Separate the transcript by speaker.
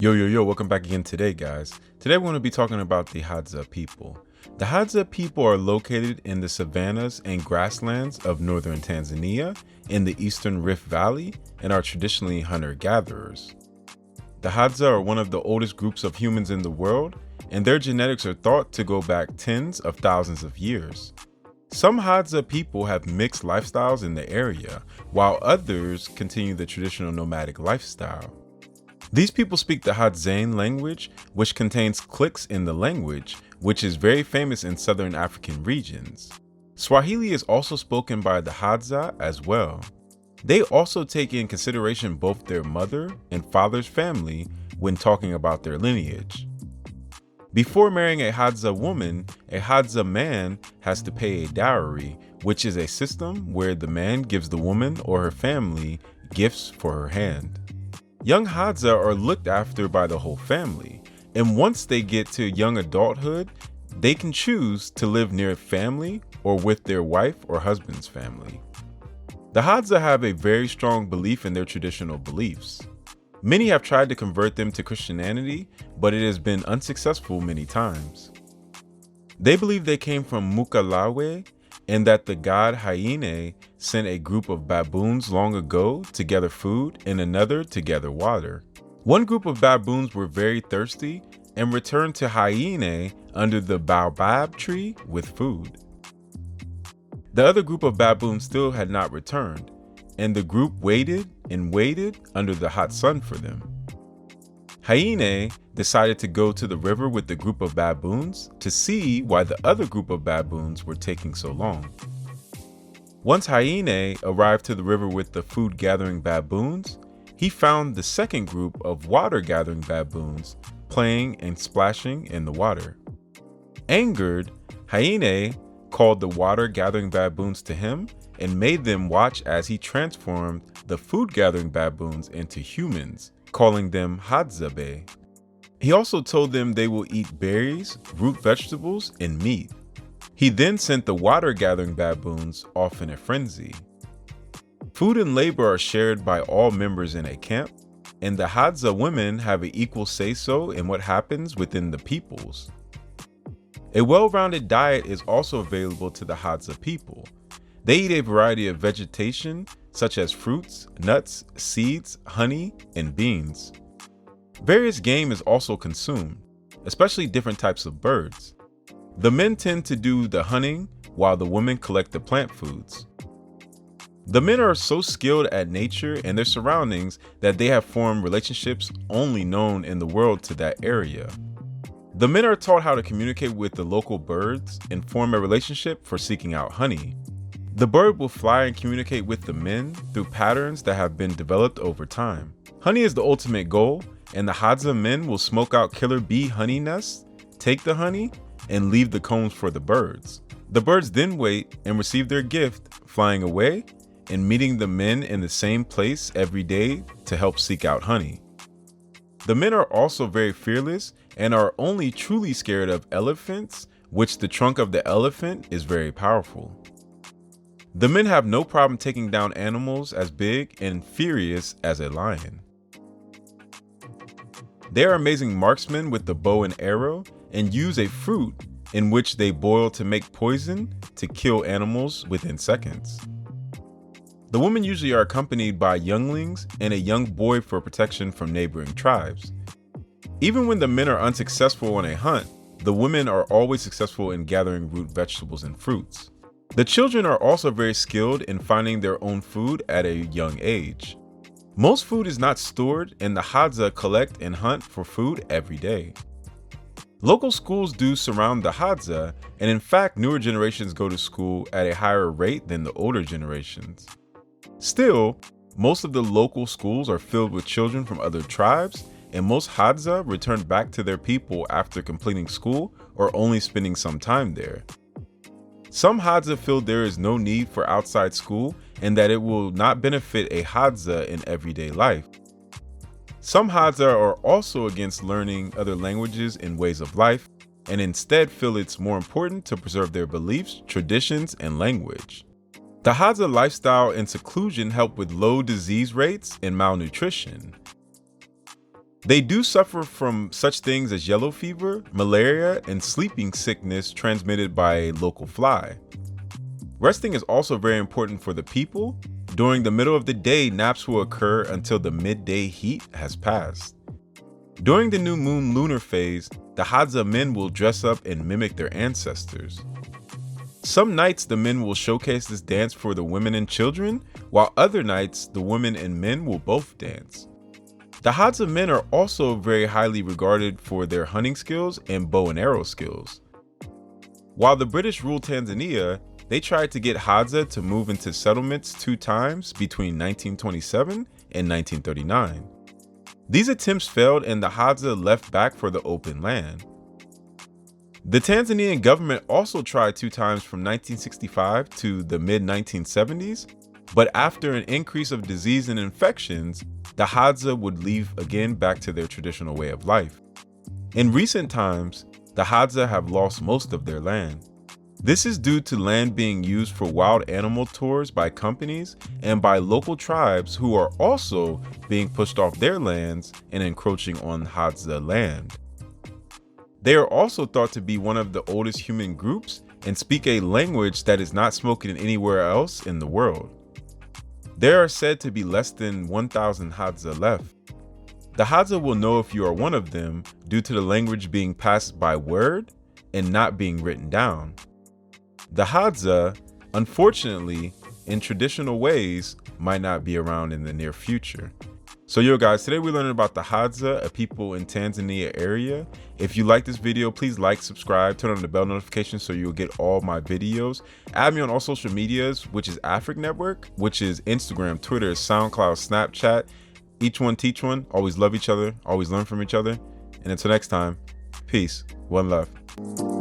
Speaker 1: Yo, welcome back again today, guys. Today we're going to be talking about the Hadza people. The Hadza people are located in the savannas and grasslands of northern Tanzania in the eastern Rift Valley and are traditionally hunter-gatherers. The Hadza are one of the oldest groups of humans in the world, and their genetics are thought to go back tens of thousands of years. Some Hadza people have mixed lifestyles in the area, while others continue the traditional nomadic lifestyle. These people speak the Hadzane language, which contains clicks in the language, which is very famous in southern African regions. Swahili is also spoken by the Hadza as well. They also take in consideration both their mother and father's family when talking about their lineage. Before marrying a Hadza woman, a Hadza man has to pay a dowry, which is a system where the man gives the woman or her family gifts for her hand. Young Hadza are looked after by the whole family, and once they get to young adulthood, they can choose to live near family or with their wife or husband's family. The Hadza have a very strong belief in their traditional beliefs. Many have tried to convert them to Christianity, but it has been unsuccessful many times. They believe they came from Mukalawe and that the god Hyene sent a group of baboons long ago to gather food and another to gather water. One group of baboons were very thirsty and returned to Hyene under the baobab tree with food. The other group of baboons still had not returned, and the group waited and waited under the hot sun for them. Hyene decided to go to the river with the group of baboons to see why the other group of baboons were taking so long. Once Hyene arrived to the river with the food-gathering baboons, he found the second group of water-gathering baboons playing and splashing in the water. Angered, Hyene called the water-gathering baboons to him and made them watch as he transformed the food-gathering baboons into humans, calling them Hadzabe. He also told them they will eat berries, root vegetables, and meat. He then sent the water-gathering baboons off in a frenzy. Food and labor are shared by all members in a camp, and the Hadza women have an equal say-so in what happens within the peoples. A well-rounded diet is also available to the Hadza people. They eat a variety of vegetation, such as fruits, nuts, seeds, honey, and beans. Various game is also consumed, especially different types of birds. The men tend to do the hunting, while the women collect the plant foods. The men are so skilled at nature and their surroundings that they have formed relationships only known in the world to that area. The men are taught how to communicate with the local birds and form a relationship for seeking out honey. The bird will fly and communicate with the men through patterns that have been developed over time. Honey is the ultimate goal, and the Hadza men will smoke out killer bee honey nests, take the honey, and leave the combs for the birds. The birds then wait and receive their gift, flying away and meeting the men in the same place every day to help seek out honey. The men are also very fearless and are only truly scared of elephants, which the trunk of the elephant is very powerful. The men have no problem taking down animals as big and furious as a lion. They are amazing marksmen with the bow and arrow and use a fruit in which they boil to make poison to kill animals within seconds. The women usually are accompanied by younglings and a young boy for protection from neighboring tribes. Even when the men are unsuccessful on a hunt, the women are always successful in gathering root vegetables and fruits. The children are also very skilled in finding their own food at a young age. Most food is not stored, and the Hadza collect and hunt for food every day. Local schools do surround the Hadza, and in fact, newer generations go to school at a higher rate than the older generations. Still, most of the local schools are filled with children from other tribes, and most Hadza return back to their people after completing school or only spending some time there. Some Hadza feel there is no need for outside school and that it will not benefit a Hadza in everyday life. Some Hadza are also against learning other languages and ways of life, and instead feel it's more important to preserve their beliefs, traditions, and language. The Hadza lifestyle and seclusion help with low disease rates and malnutrition. They do suffer from such things as yellow fever, malaria, and sleeping sickness transmitted by a local fly. Resting is also very important for the people. During the middle of the day, naps will occur until the midday heat has passed. During the new moon lunar phase, the Hadza men will dress up and mimic their ancestors. Some nights the men will showcase this dance for the women and children, while other nights the women and men will both dance. The Hadza men are also very highly regarded for their hunting skills and bow and arrow skills. While the British ruled Tanzania, they tried to get Hadza to move into settlements 2 times between 1927 and 1939. These attempts failed and the Hadza left back for the open land. The Tanzanian government also tried 2 times from 1965 to the mid-1970s, but after an increase of disease and infections, the Hadza would leave again back to their traditional way of life. In recent times, the Hadza have lost most of their land. This is due to land being used for wild animal tours by companies and by local tribes who are also being pushed off their lands and encroaching on Hadza land. They are also thought to be one of the oldest human groups and speak a language that is not spoken anywhere else in the world. There are said to be less than 1,000 Hadza left. The Hadza will know if you are one of them due to the language being passed by word and not being written down. The Hadza, unfortunately, in traditional ways, might not be around in the near future. So yo guys, today we learned about the Hadza, a people in Tanzania area. If you like this video, please like, subscribe, turn on the bell notification so you'll get all my videos. Add me on all social medias, which is Afric Network, which is Instagram, Twitter, SoundCloud, Snapchat. Each one teach one. Always love each other, always learn from each other. And until next time, peace, one love.